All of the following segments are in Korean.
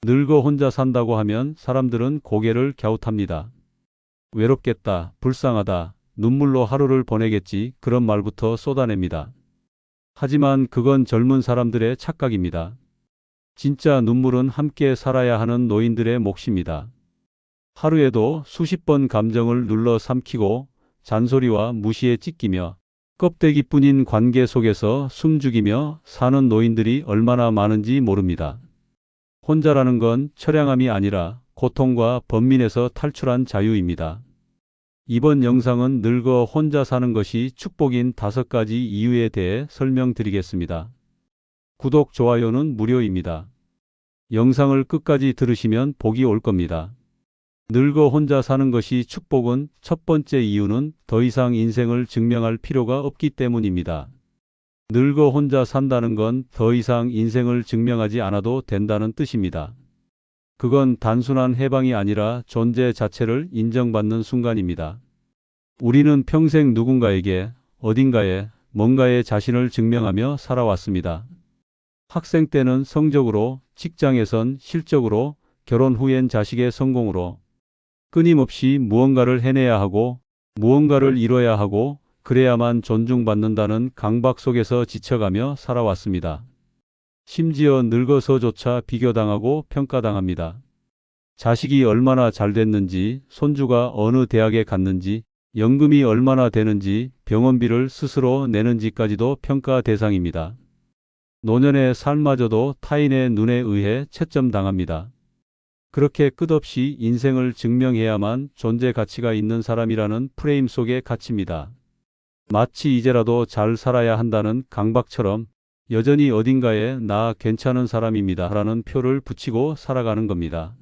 늙어 혼자 산다고 하면 사람들은 고개를 갸웃합니다. 외롭겠다, 불쌍하다, 눈물로 하루를 보내겠지 그런 말부터 쏟아냅니다. 하지만 그건 젊은 사람들의 착각입니다. 진짜 눈물은 함께 살아야 하는 노인들의 몫입니다. 하루에도 수십 번 감정을 눌러 삼키고 잔소리와 무시에 찢기며 껍데기뿐인 관계 속에서 숨죽이며 사는 노인들이 얼마나 많은지 모릅니다. 혼자라는 건 처량함이 아니라 고통과 번민에서 탈출한 자유입니다. 이번 영상은 늙어 혼자 사는 것이 축복인 5가지 이유에 대해 설명드리겠습니다. 구독, 좋아요는 무료입니다. 영상을 끝까지 들으시면 복이 올 겁니다. 늙어 혼자 사는 것이 축복은 첫 번째 이유는 더 이상 인생을 증명할 필요가 없기 때문입니다. 늙어 혼자 산다는 건 더 이상 인생을 증명하지 않아도 된다는 뜻입니다. 그건 단순한 해방이 아니라 존재 자체를 인정받는 순간입니다. 우리는 평생 누군가에게, 어딘가에, 뭔가에 자신을 증명하며 살아왔습니다. 학생 때는 성적으로, 직장에선 실적으로, 결혼 후엔 자식의 성공으로 끊임없이 무언가를 해내야 하고, 무언가를 이뤄야 하고, 그래야만 존중받는다는 강박 속에서 지쳐가며 살아왔습니다. 심지어 늙어서조차 비교당하고 평가당합니다. 자식이 얼마나 잘 됐는지, 손주가 어느 대학에 갔는지, 연금이 얼마나 되는지, 병원비를 스스로 내는지까지도 평가 대상입니다. 노년의 삶마저도 타인의 눈에 의해 채점당합니다. 그렇게 끝없이 인생을 증명해야만 존재 가치가 있는 사람이라는 프레임 속에 갇힙니다. 마치 이제라도 잘 살아야 한다는 강박처럼 여전히 어딘가에 나 괜찮은 사람입니다 라는 표를 붙이고 살아가는 겁니다.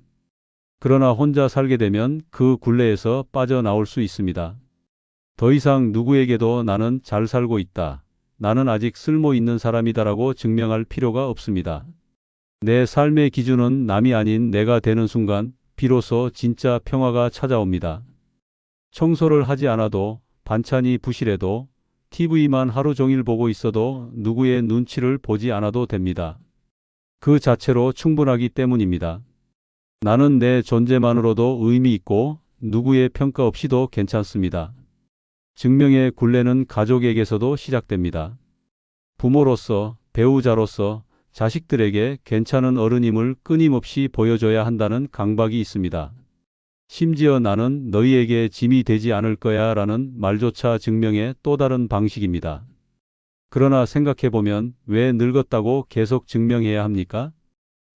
그러나 혼자 살게 되면 그 굴레에서 빠져나올 수 있습니다. 더 이상 누구에게도 나는 잘 살고 있다, 나는 아직 쓸모 있는 사람이다라고 증명할 필요가 없습니다. 내 삶의 기준은 남이 아닌 내가 되는 순간 비로소 진짜 평화가 찾아옵니다. 청소를 하지 않아도, 반찬이 부실해도, TV만 하루 종일 보고 있어도 누구의 눈치를 보지 않아도 됩니다. 그 자체로 충분하기 때문입니다. 나는 내 존재만으로도 의미 있고 누구의 평가 없이도 괜찮습니다. 증명의 굴레는 가족에게서도 시작됩니다. 부모로서, 배우자로서 자식들에게 괜찮은 어른임을 끊임없이 보여줘야 한다는 강박이 있습니다. 심지어 나는 너희에게 짐이 되지 않을 거야 라는 말조차 증명의 또 다른 방식입니다. 그러나 생각해보면 왜 늙었다고 계속 증명해야 합니까?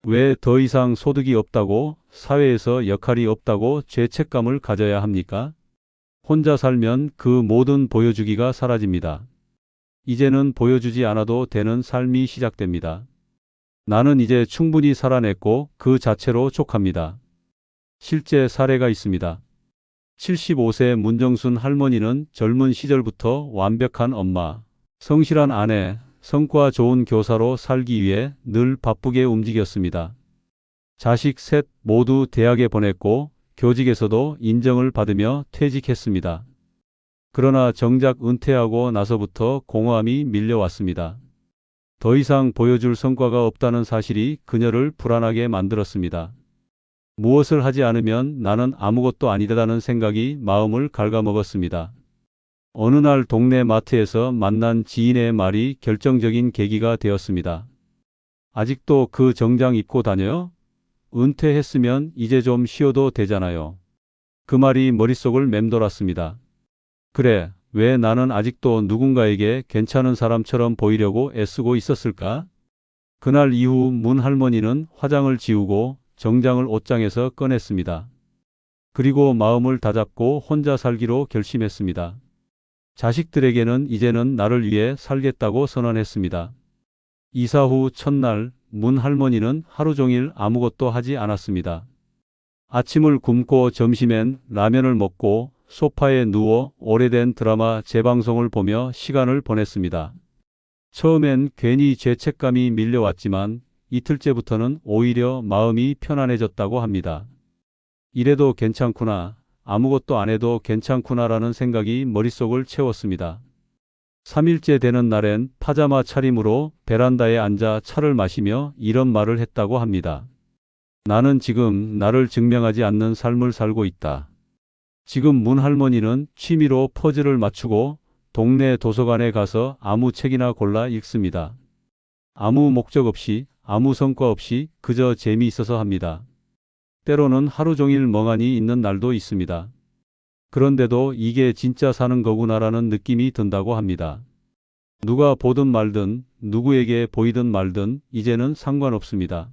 왜 더 이상 소득이 없다고, 사회에서 역할이 없다고 죄책감을 가져야 합니까? 혼자 살면 그 모든 보여주기가 사라집니다. 이제는 보여주지 않아도 되는 삶이 시작됩니다. 나는 이제 충분히 살아냈고 그 자체로 족합니다. 실제 사례가 있습니다. 75세 문정순 할머니는 젊은 시절부터 완벽한 엄마, 성실한 아내, 성과 좋은 교사로 살기 위해 늘 바쁘게 움직였습니다. 자식 셋 모두 대학에 보냈고 교직에서도 인정을 받으며 퇴직했습니다. 그러나 정작 은퇴하고 나서부터 공허함이 밀려왔습니다. 더 이상 보여줄 성과가 없다는 사실이 그녀를 불안하게 만들었습니다. 무엇을 하지 않으면 나는 아무것도 아니다라는 생각이 마음을 갉아먹었습니다. 어느 날 동네 마트에서 만난 지인의 말이 결정적인 계기가 되었습니다. 아직도 그 정장 입고 다녀요? 은퇴했으면 이제 좀 쉬어도 되잖아요. 그 말이 머릿속을 맴돌았습니다. 그래, 왜 나는 아직도 누군가에게 괜찮은 사람처럼 보이려고 애쓰고 있었을까? 그날 이후 문 할머니는 화장을 지우고 정장을 옷장에서 꺼냈습니다. 그리고 마음을 다잡고 혼자 살기로 결심했습니다. 자식들에게는 이제는 나를 위해 살겠다고 선언했습니다. 이사 후 첫날 문 할머니는 하루 종일 아무것도 하지 않았습니다. 아침을 굶고 점심엔 라면을 먹고 소파에 누워 오래된 드라마 재방송을 보며 시간을 보냈습니다. 처음엔 괜히 죄책감이 밀려왔지만 이틀째부터는 오히려 마음이 편안해졌다고 합니다. 이래도 괜찮구나, 아무것도 안 해도 괜찮구나라는 생각이 머릿속을 채웠습니다. 3일째 되는 날엔 파자마 차림으로 베란다에 앉아 차를 마시며 이런 말을 했다고 합니다. 나는 지금 나를 증명하지 않는 삶을 살고 있다. 지금 문 할머니는 취미로 퍼즐을 맞추고 동네 도서관에 가서 아무 책이나 골라 읽습니다. 아무 목적 없이, 아무 성과 없이 그저 재미있어서 합니다. 때로는 하루 종일 멍하니 있는 날도 있습니다. 그런데도 이게 진짜 사는 거구나라는 느낌이 든다고 합니다. 누가 보든 말든 누구에게 보이든 말든 이제는 상관없습니다.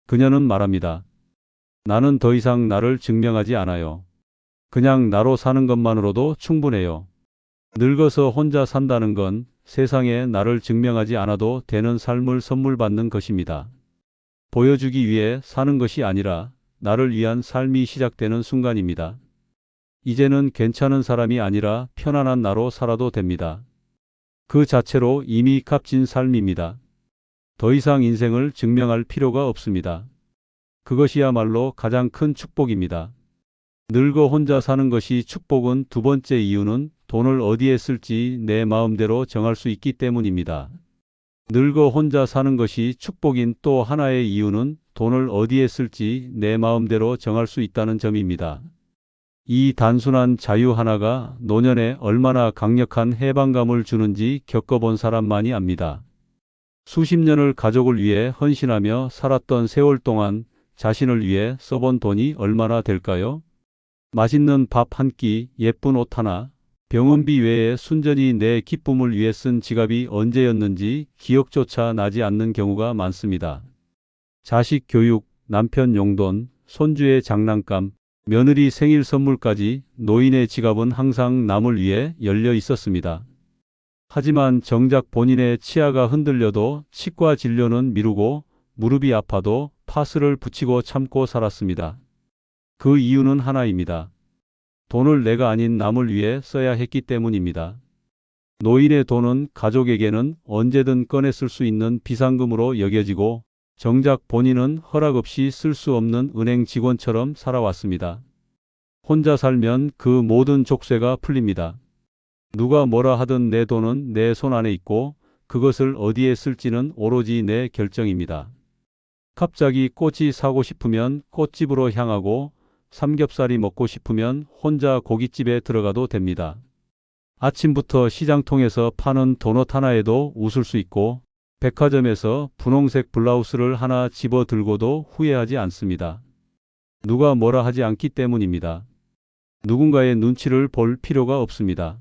그녀는 말합니다. 나는 더 이상 나를 증명하지 않아요. 그냥 나로 사는 것만으로도 충분해요. 늙어서 혼자 산다는 건 세상에 나를 증명하지 않아도 되는 삶을 선물 받는 것입니다. 보여주기 위해 사는 것이 아니라 나를 위한 삶이 시작되는 순간입니다. 이제는 괜찮은 사람이 아니라 편안한 나로 살아도 됩니다. 그 자체로 이미 값진 삶입니다. 더 이상 인생을 증명할 필요가 없습니다. 그것이야말로 가장 큰 축복입니다. 늙어 혼자 사는 것이 축복은 두 번째 이유는 돈을 어디에 쓸지 내 마음대로 정할 수 있기 때문입니다. 늙어 혼자 사는 것이 축복인 또 하나의 이유는 돈을 어디에 쓸지 내 마음대로 정할 수 있다는 점입니다. 이 단순한 자유 하나가 노년에 얼마나 강력한 해방감을 주는지 겪어본 사람만이 압니다. 수십 년을 가족을 위해 헌신하며 살았던 세월 동안 자신을 위해 써본 돈이 얼마나 될까요? 맛있는 밥 한 끼, 예쁜 옷 하나, 병원비 외에 순전히 내 기쁨을 위해 쓴 지갑이 언제였는지 기억조차 나지 않는 경우가 많습니다. 자식 교육, 남편 용돈, 손주의 장난감, 며느리 생일 선물까지 노인의 지갑은 항상 남을 위해 열려 있었습니다. 하지만 정작 본인의 치아가 흔들려도 치과 진료는 미루고 무릎이 아파도 파스를 붙이고 참고 살았습니다. 그 이유는 하나입니다. 돈을 내가 아닌 남을 위해 써야 했기 때문입니다. 노인의 돈은 가족에게는 언제든 꺼내 쓸 수 있는 비상금으로 여겨지고 정작 본인은 허락 없이 쓸 수 없는 은행 직원처럼 살아왔습니다. 혼자 살면 그 모든 족쇄가 풀립니다. 누가 뭐라 하든 내 돈은 내 손 안에 있고 그것을 어디에 쓸지는 오로지 내 결정입니다. 갑자기 꽃이 사고 싶으면 꽃집으로 향하고 삼겹살이 먹고 싶으면 혼자 고깃집에 들어가도 됩니다. 아침부터 시장통에서 파는 도넛 하나에도 웃을 수 있고 백화점에서 분홍색 블라우스를 하나 집어 들고도 후회하지 않습니다. 누가 뭐라 하지 않기 때문입니다. 누군가의 눈치를 볼 필요가 없습니다.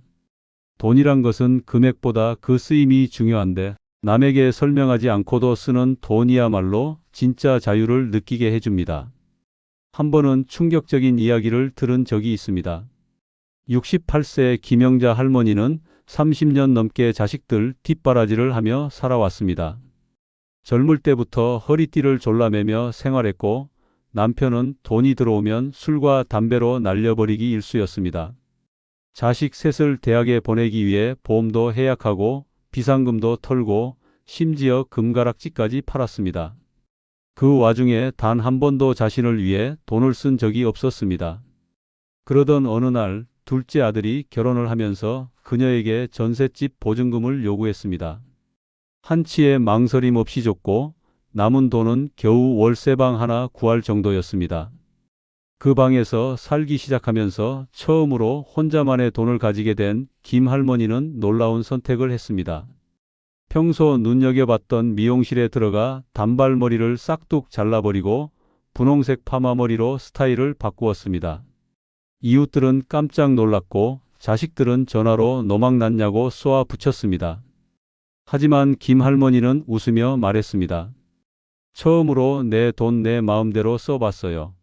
돈이란 것은 금액보다 그 쓰임이 중요한데 남에게 설명하지 않고도 쓰는 돈이야말로 진짜 자유를 느끼게 해줍니다. 한 번은 충격적인 이야기를 들은 적이 있습니다. 68세 김영자 할머니는 30년 넘게 자식들 뒷바라지를 하며 살아왔습니다. 젊을 때부터 허리띠를 졸라매며 생활했고 남편은 돈이 들어오면 술과 담배로 날려버리기 일쑤였습니다. 자식 셋을 대학에 보내기 위해 보험도 해약하고 비상금도 털고 심지어 금가락지까지 팔았습니다. 그 와중에 단 한 번도 자신을 위해 돈을 쓴 적이 없었습니다. 그러던 어느 날 둘째 아들이 결혼을 하면서 그녀에게 전셋집 보증금을 요구했습니다. 한치의 망설임 없이 줬고 남은 돈은 겨우 월세방 하나 구할 정도였습니다. 그 방에서 살기 시작하면서 처음으로 혼자만의 돈을 가지게 된 김 할머니는 놀라운 선택을 했습니다. 평소 눈여겨봤던 미용실에 들어가 단발머리를 싹둑 잘라버리고 분홍색 파마머리로 스타일을 바꾸었습니다. 이웃들은 깜짝 놀랐고 자식들은 전화로 노망 났냐고 쏘아 붙였습니다. 하지만 김 할머니는 웃으며 말했습니다. 처음으로 내 돈 내 마음대로 써봤어요.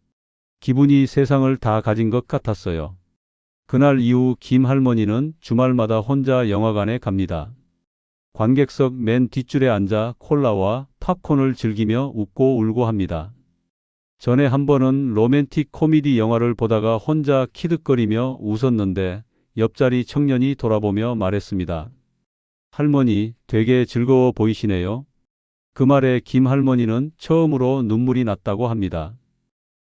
기분이 세상을 다 가진 것 같았어요. 그날 이후 김 할머니는 주말마다 혼자 영화관에 갑니다. 관객석 맨 뒷줄에 앉아 콜라와 팝콘을 즐기며 웃고 울고 합니다. 전에 한 번은 로맨틱 코미디 영화를 보다가 혼자 키득거리며 웃었는데 옆자리 청년이 돌아보며 말했습니다. 할머니, 되게 즐거워 보이시네요. 그 말에 김 할머니는 처음으로 눈물이 났다고 합니다.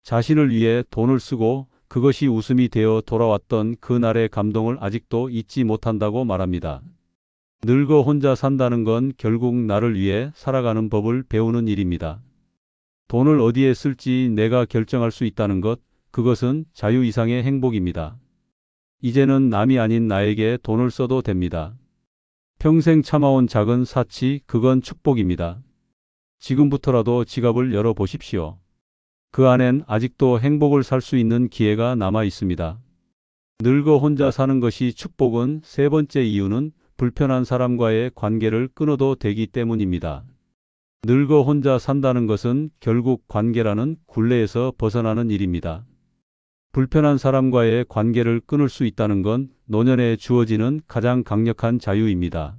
자신을 위해 돈을 쓰고 그것이 웃음이 되어 돌아왔던 그날의 감동을 아직도 잊지 못한다고 말합니다. 늙어 혼자 산다는 건 결국 나를 위해 살아가는 법을 배우는 일입니다. 돈을 어디에 쓸지 내가 결정할 수 있다는 것, 그것은 자유 이상의 행복입니다. 이제는 남이 아닌 나에게 돈을 써도 됩니다. 평생 참아온 작은 사치, 그건 축복입니다. 지금부터라도 지갑을 열어보십시오. 그 안엔 아직도 행복을 살 수 있는 기회가 남아 있습니다. 늙어 혼자 사는 것이 축복은 세 번째 이유는 불편한 사람과의 관계를 끊어도 되기 때문입니다. 늙어 혼자 산다는 것은 결국 관계라는 굴레에서 벗어나는 일입니다. 불편한 사람과의 관계를 끊을 수 있다는 건 노년에 주어지는 가장 강력한 자유입니다.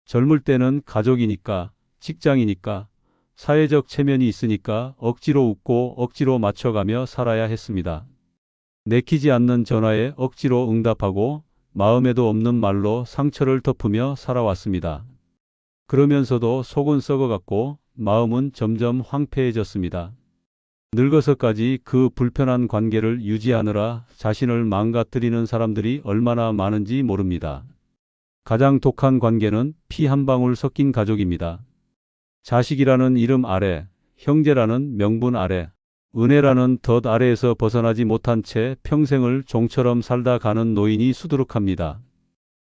젊을 때는 가족이니까, 직장이니까, 사회적 체면이 있으니까 억지로 웃고 억지로 맞춰가며 살아야 했습니다. 내키지 않는 전화에 억지로 응답하고 마음에도 없는 말로 상처를 덮으며 살아왔습니다. 그러면서도 속은 썩어갔고 마음은 점점 황폐해졌습니다. 늙어서까지 그 불편한 관계를 유지하느라 자신을 망가뜨리는 사람들이 얼마나 많은지 모릅니다. 가장 독한 관계는 피 한 방울 섞인 가족입니다. 자식이라는 이름 아래, 형제라는 명분 아래, 은혜라는 덫 아래에서 벗어나지 못한 채 평생을 종처럼 살다 가는 노인이 수두룩합니다.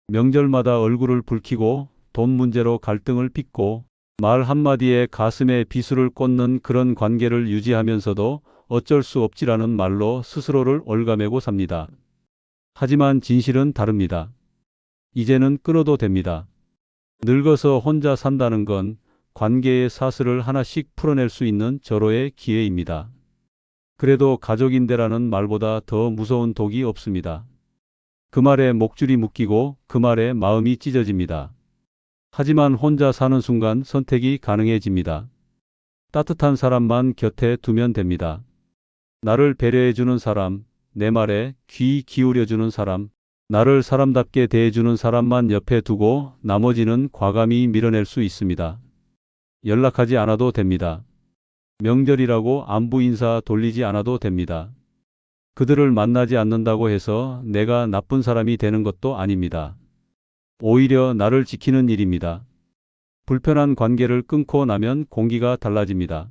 명절마다 얼굴을 붉히고 돈 문제로 갈등을 빚고 말 한마디에 가슴에 비수를 꽂는 그런 관계를 유지하면서도 어쩔 수 없지라는 말로 스스로를 올가매고 삽니다. 하지만 진실은 다릅니다. 이제는 끊어도 됩니다. 늙어서 혼자 산다는 건 관계의 사슬을 하나씩 풀어낼 수 있는 절호의 기회입니다. 그래도 가족인데라는 말보다 더 무서운 독이 없습니다. 그 말에 목줄이 묶이고 그 말에 마음이 찢어집니다. 하지만 혼자 사는 순간 선택이 가능해집니다. 따뜻한 사람만 곁에 두면 됩니다. 나를 배려해주는 사람, 내 말에 귀 기울여주는 사람, 나를 사람답게 대해주는 사람만 옆에 두고 나머지는 과감히 밀어낼 수 있습니다. 연락하지 않아도 됩니다. 명절이라고 안부 인사 돌리지 않아도 됩니다. 그들을 만나지 않는다고 해서 내가 나쁜 사람이 되는 것도 아닙니다. 오히려 나를 지키는 일입니다. 불편한 관계를 끊고 나면 공기가 달라집니다.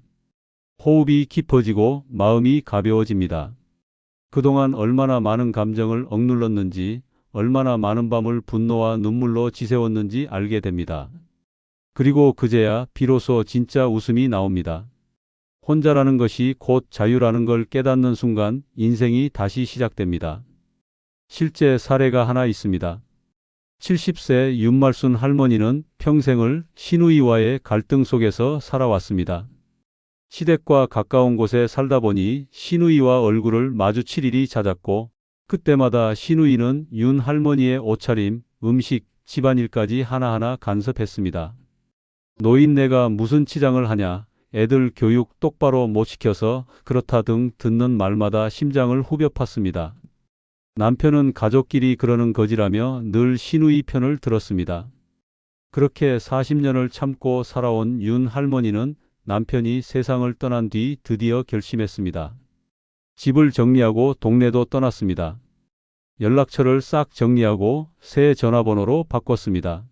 호흡이 깊어지고 마음이 가벼워집니다. 그동안 얼마나 많은 감정을 억눌렀는지, 얼마나 많은 밤을 분노와 눈물로 지새웠는지 알게 됩니다. 그리고 그제야 비로소 진짜 웃음이 나옵니다. 혼자라는 것이 곧 자유라는 걸 깨닫는 순간 인생이 다시 시작됩니다. 실제 사례가 하나 있습니다. 70세 윤말순 할머니는 평생을 시누이와의 갈등 속에서 살아왔습니다. 시댁과 가까운 곳에 살다 보니 시누이와 얼굴을 마주칠 일이 잦았고 그때마다 시누이는 윤 할머니의 옷차림, 음식, 집안일까지 하나하나 간섭했습니다. 노인네가 무슨 치장을 하냐, 애들 교육 똑바로 못 시켜서 그렇다 등 듣는 말마다 심장을 후벼 팠습니다. 남편은 가족끼리 그러는 거지라며 늘 시누이 편을 들었습니다. 그렇게 40년을 참고 살아온 윤 할머니는 남편이 세상을 떠난 뒤 드디어 결심했습니다. 집을 정리하고 동네도 떠났습니다. 연락처를 싹 정리하고 새 전화번호로 바꿨습니다.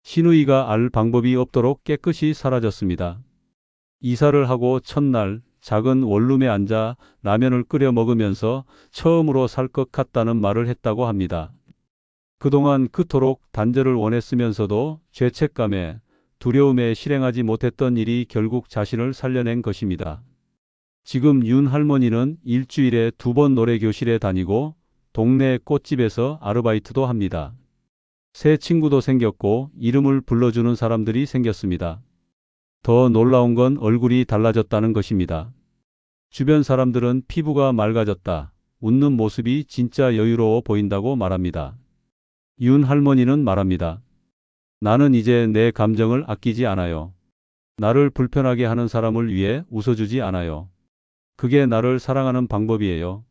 시누이가 알 방법이 없도록 깨끗이 사라졌습니다. 이사를 하고 첫날 작은 원룸에 앉아 라면을 끓여 먹으면서 처음으로 살 것 같다는 말을 했다고 합니다. 그동안 그토록 단절을 원했으면서도 죄책감에 두려움에 실행하지 못했던 일이 결국 자신을 살려낸 것입니다. 지금 윤 할머니는 일주일에 2번 노래교실에 다니고 동네 꽃집에서 아르바이트도 합니다. 새 친구도 생겼고 이름을 불러주는 사람들이 생겼습니다. 더 놀라운 건 얼굴이 달라졌다는 것입니다. 주변 사람들은 피부가 맑아졌다, 웃는 모습이 진짜 여유로워 보인다고 말합니다. 윤 할머니는 말합니다. 나는 이제 내 감정을 아끼지 않아요. 나를 불편하게 하는 사람을 위해 웃어주지 않아요. 그게 나를 사랑하는 방법이에요.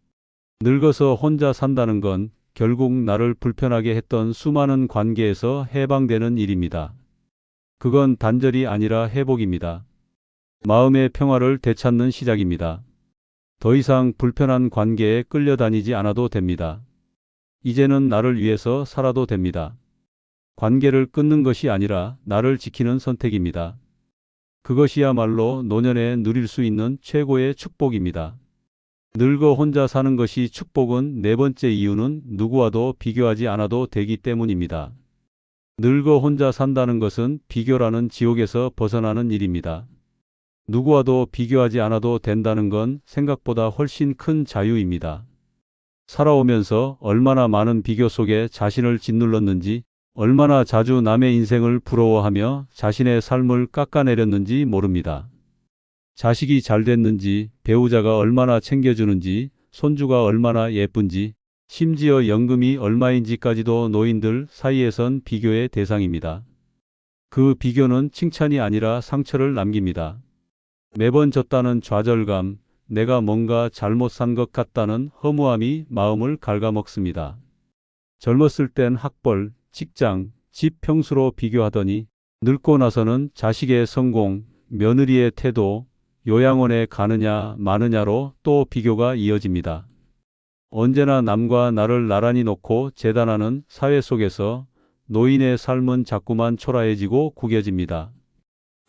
늙어서 혼자 산다는 건 결국 나를 불편하게 했던 수많은 관계에서 해방되는 일입니다. 그건 단절이 아니라 회복입니다. 마음의 평화를 되찾는 시작입니다. 더 이상 불편한 관계에 끌려다니지 않아도 됩니다. 이제는 나를 위해서 살아도 됩니다. 관계를 끊는 것이 아니라 나를 지키는 선택입니다. 그것이야말로 노년에 누릴 수 있는 최고의 축복입니다. 늙어 혼자 사는 것이 축복은 네 번째 이유는 누구와도 비교하지 않아도 되기 때문입니다. 늙어 혼자 산다는 것은 비교라는 지옥에서 벗어나는 일입니다. 누구와도 비교하지 않아도 된다는 건 생각보다 훨씬 큰 자유입니다. 살아오면서 얼마나 많은 비교 속에 자신을 짓눌렀는지, 얼마나 자주 남의 인생을 부러워하며 자신의 삶을 깎아내렸는지 모릅니다. 자식이 잘 됐는지, 배우자가 얼마나 챙겨주는지, 손주가 얼마나 예쁜지, 심지어 연금이 얼마인지까지도 노인들 사이에선 비교의 대상입니다. 그 비교는 칭찬이 아니라 상처를 남깁니다. 매번 졌다는 좌절감, 내가 뭔가 잘못 산 것 같다는 허무함이 마음을 갉아먹습니다. 젊었을 땐 학벌, 직장, 집 평수로 비교하더니 늙고 나서는 자식의 성공, 며느리의 태도, 요양원에 가느냐 마느냐로 또 비교가 이어집니다. 언제나 남과 나를 나란히 놓고 재단하는 사회 속에서 노인의 삶은 자꾸만 초라해지고 구겨집니다.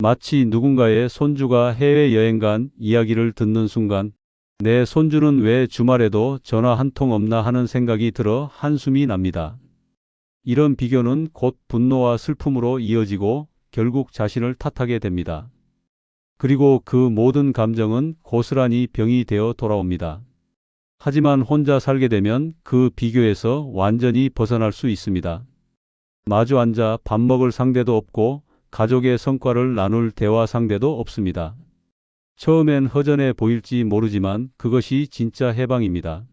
마치 누군가의 손주가 해외여행 간 이야기를 듣는 순간 내 손주는 왜 주말에도 전화 한 통 없나 하는 생각이 들어 한숨이 납니다. 이런 비교는 곧 분노와 슬픔으로 이어지고 결국 자신을 탓하게 됩니다. 그리고 그 모든 감정은 고스란히 병이 되어 돌아옵니다. 하지만 혼자 살게 되면 그 비교에서 완전히 벗어날 수 있습니다. 마주 앉아 밥 먹을 상대도 없고 가족의 성과를 나눌 대화 상대도 없습니다. 처음엔 허전해 보일지 모르지만 그것이 진짜 해방입니다.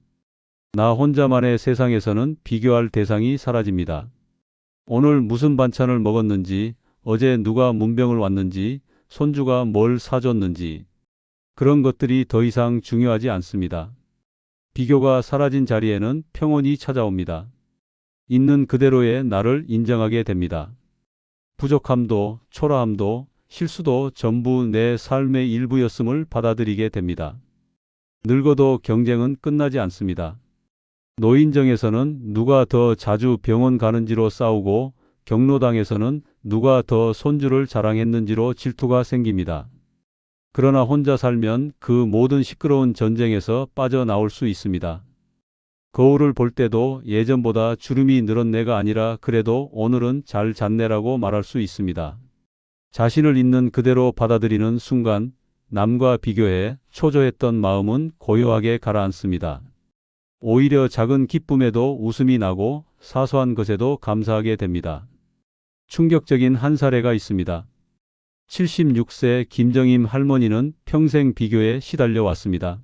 나 혼자만의 세상에서는 비교할 대상이 사라집니다. 오늘 무슨 반찬을 먹었는지, 어제 누가 문병을 왔는지, 손주가 뭘 사줬는지, 그런 것들이 더 이상 중요하지 않습니다. 비교가 사라진 자리에는 평온이 찾아옵니다. 있는 그대로의 나를 인정하게 됩니다. 부족함도, 초라함도, 실수도 전부 내 삶의 일부였음을 받아들이게 됩니다. 늙어도 경쟁은 끝나지 않습니다. 노인정에서는 누가 더 자주 병원 가는지로 싸우고 경로당에서는 누가 더 손주를 자랑했는지로 질투가 생깁니다. 그러나 혼자 살면 그 모든 시끄러운 전쟁에서 빠져나올 수 있습니다. 거울을 볼 때도 예전보다 주름이 늘었네가 아니라 그래도 오늘은 잘 잤네라고 말할 수 있습니다. 자신을 있는 그대로 받아들이는 순간 남과 비교해 초조했던 마음은 고요하게 가라앉습니다. 오히려 작은 기쁨에도 웃음이 나고 사소한 것에도 감사하게 됩니다. 충격적인 한 사례가 있습니다. 76세 김정임 할머니는 평생 비교에 시달려 왔습니다.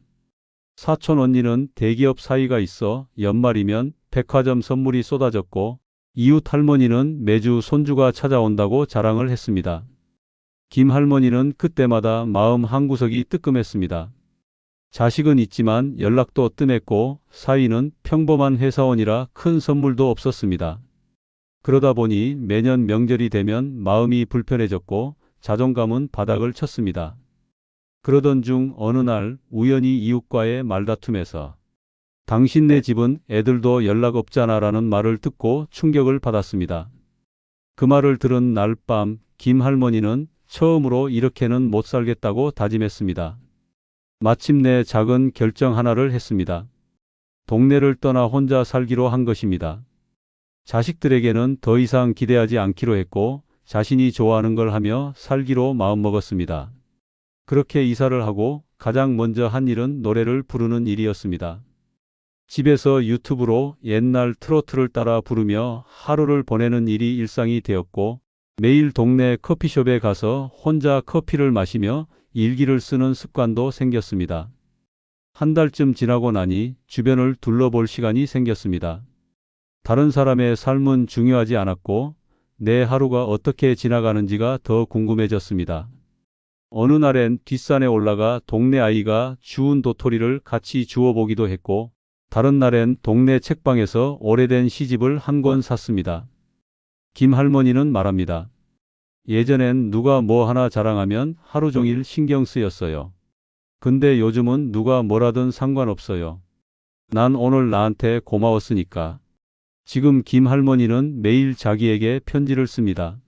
사촌 언니는 대기업 사위가 있어 연말이면 백화점 선물이 쏟아졌고 이웃 할머니는 매주 손주가 찾아온다고 자랑을 했습니다. 김 할머니는 그때마다 마음 한구석이 뜨끔했습니다. 자식은 있지만 연락도 뜸했고 사위는 평범한 회사원이라 큰 선물도 없었습니다. 그러다 보니 매년 명절이 되면 마음이 불편해졌고 자존감은 바닥을 쳤습니다. 그러던 중 어느 날 우연히 이웃과의 말다툼에서 당신네 집은 애들도 연락 없잖아 라는 말을 듣고 충격을 받았습니다. 그 말을 들은 날 밤 김 할머니는 처음으로 이렇게는 못 살겠다고 다짐했습니다. 마침내 작은 결정 하나를 했습니다. 동네를 떠나 혼자 살기로 한 것입니다. 자식들에게는 더 이상 기대하지 않기로 했고 자신이 좋아하는 걸 하며 살기로 마음먹었습니다. 그렇게 이사를 하고 가장 먼저 한 일은 노래를 부르는 일이었습니다. 집에서 유튜브로 옛날 트로트를 따라 부르며 하루를 보내는 일이 일상이 되었고 매일 동네 커피숍에 가서 혼자 커피를 마시며 일기를 쓰는 습관도 생겼습니다. 한 달쯤 지나고 나니 주변을 둘러볼 시간이 생겼습니다. 다른 사람의 삶은 중요하지 않았고 내 하루가 어떻게 지나가는지가 더 궁금해졌습니다. 어느 날엔 뒷산에 올라가 동네 아이가 주운 도토리를 같이 주워보기도 했고 다른 날엔 동네 책방에서 오래된 시집을 한 권 샀습니다. 김 할머니는 말합니다. 예전엔 누가 뭐 하나 자랑하면 하루 종일 신경 쓰였어요. 근데 요즘은 누가 뭐라든 상관없어요. 난 오늘 나한테 고마웠으니까. 지금 김 할머니는 매일 자기에게 편지를 씁니다.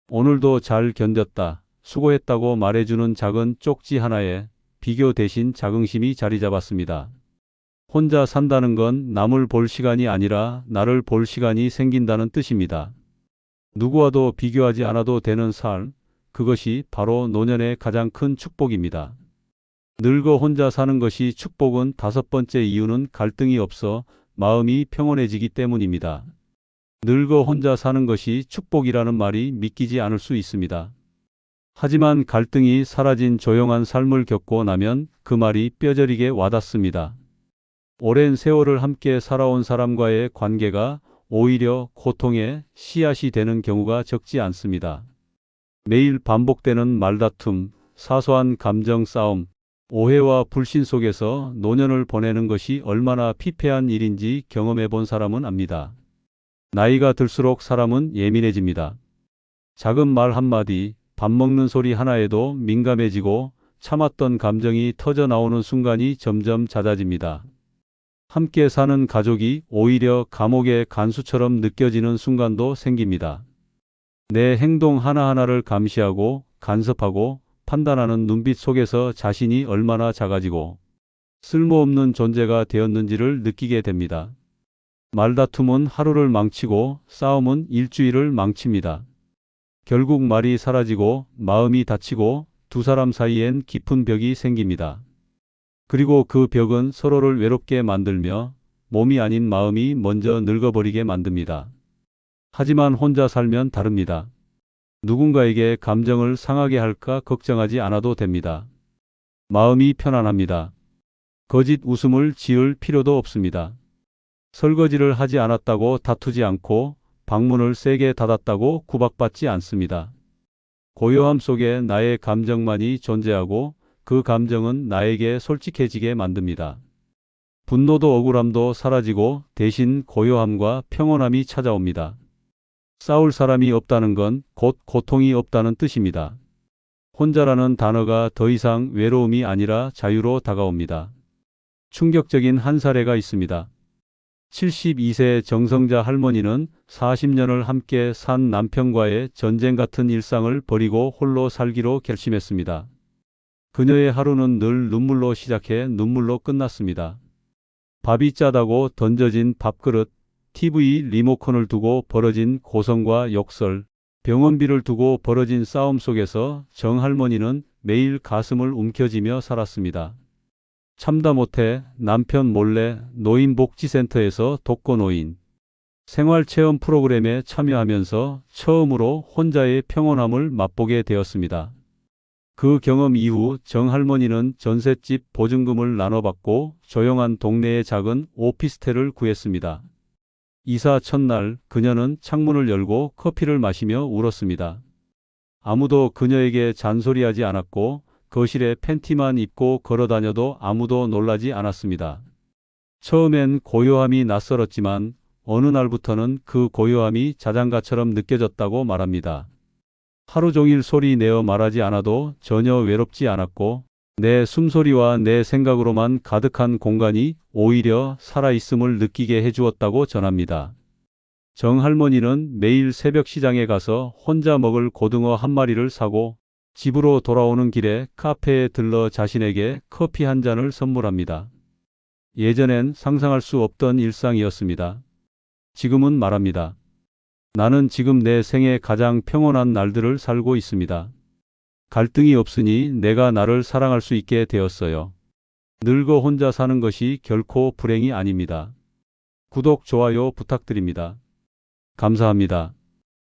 오늘도 잘 견뎠다. 수고했다고 말해주는 작은 쪽지 하나에 비교 대신 자긍심이 자리 잡았습니다. 혼자 산다는 건 남을 볼 시간이 아니라 나를 볼 시간이 생긴다는 뜻입니다. 누구와도 비교하지 않아도 되는 삶, 그것이 바로 노년의 가장 큰 축복입니다. 늙어 혼자 사는 것이 축복은 다섯 번째 이유는 갈등이 없어 마음이 평온해지기 때문입니다. 늙어 혼자 사는 것이 축복이라는 말이 믿기지 않을 수 있습니다. 하지만 갈등이 사라진 조용한 삶을 겪고 나면 그 말이 뼈저리게 와닿습니다. 오랜 세월을 함께 살아온 사람과의 관계가 오히려 고통의 씨앗이 되는 경우가 적지 않습니다. 매일 반복되는 말다툼, 사소한 감정 싸움, 오해와 불신 속에서 노년을 보내는 것이 얼마나 피폐한 일인지 경험해 본 사람은 압니다. 나이가 들수록 사람은 예민해집니다. 작은 말 한마디, 밥 먹는 소리 하나에도 민감해지고 참았던 감정이 터져 나오는 순간이 점점 잦아집니다. 함께 사는 가족이 오히려 감옥의 간수처럼 느껴지는 순간도 생깁니다. 내 행동 하나하나를 감시하고 간섭하고 판단하는 눈빛 속에서 자신이 얼마나 작아지고 쓸모없는 존재가 되었는지를 느끼게 됩니다. 말다툼은 하루를 망치고 싸움은 일주일을 망칩니다. 결국 말이 사라지고 마음이 다치고 두 사람 사이엔 깊은 벽이 생깁니다. 그리고 그 벽은 서로를 외롭게 만들며 몸이 아닌 마음이 먼저 늙어버리게 만듭니다. 하지만 혼자 살면 다릅니다. 누군가에게 감정을 상하게 할까 걱정하지 않아도 됩니다. 마음이 편안합니다. 거짓 웃음을 지을 필요도 없습니다. 설거지를 하지 않았다고 다투지 않고 방문을 세게 닫았다고 구박받지 않습니다. 고요함 속에 나의 감정만이 존재하고 그 감정은 나에게 솔직해지게 만듭니다. 분노도 억울함도 사라지고 대신 고요함과 평온함이 찾아옵니다. 싸울 사람이 없다는 건 곧 고통이 없다는 뜻입니다. 혼자라는 단어가 더 이상 외로움이 아니라 자유로 다가옵니다. 충격적인 한 사례가 있습니다. 72세 정성자 할머니는 40년을 함께 산 남편과의 전쟁 같은 일상을 버리고 홀로 살기로 결심했습니다. 그녀의 하루는 늘 눈물로 시작해 눈물로 끝났습니다. 밥이 짜다고 던져진 밥그릇, TV 리모컨을 두고 벌어진 고성과 욕설, 병원비를 두고 벌어진 싸움 속에서 정할머니는 매일 가슴을 움켜쥐며 살았습니다. 참다 못해 남편 몰래 노인복지센터에서 독거노인, 생활체험 프로그램에 참여하면서 처음으로 혼자의 평온함을 맛보게 되었습니다. 그 경험 이후 정할머니는 전셋집 보증금을 나눠받고 조용한 동네의 작은 오피스텔을 구했습니다. 이사 첫날 그녀는 창문을 열고 커피를 마시며 울었습니다. 아무도 그녀에게 잔소리하지 않았고 거실에 팬티만 입고 걸어다녀도 아무도 놀라지 않았습니다. 처음엔 고요함이 낯설었지만 어느 날부터는 그 고요함이 자장가처럼 느껴졌다고 말합니다. 하루 종일 소리 내어 말하지 않아도 전혀 외롭지 않았고 내 숨소리와 내 생각으로만 가득한 공간이 오히려 살아있음을 느끼게 해주었다고 전합니다. 정할머니는 매일 새벽 시장에 가서 혼자 먹을 고등어 한 마리를 사고 집으로 돌아오는 길에 카페에 들러 자신에게 커피 한 잔을 선물합니다. 예전엔 상상할 수 없던 일상이었습니다. 지금은 말합니다. 나는 지금 내 생애 가장 평온한 날들을 살고 있습니다. 갈등이 없으니 내가 나를 사랑할 수 있게 되었어요. 늙어 혼자 사는 것이 결코 불행이 아닙니다. 구독, 좋아요 부탁드립니다. 감사합니다.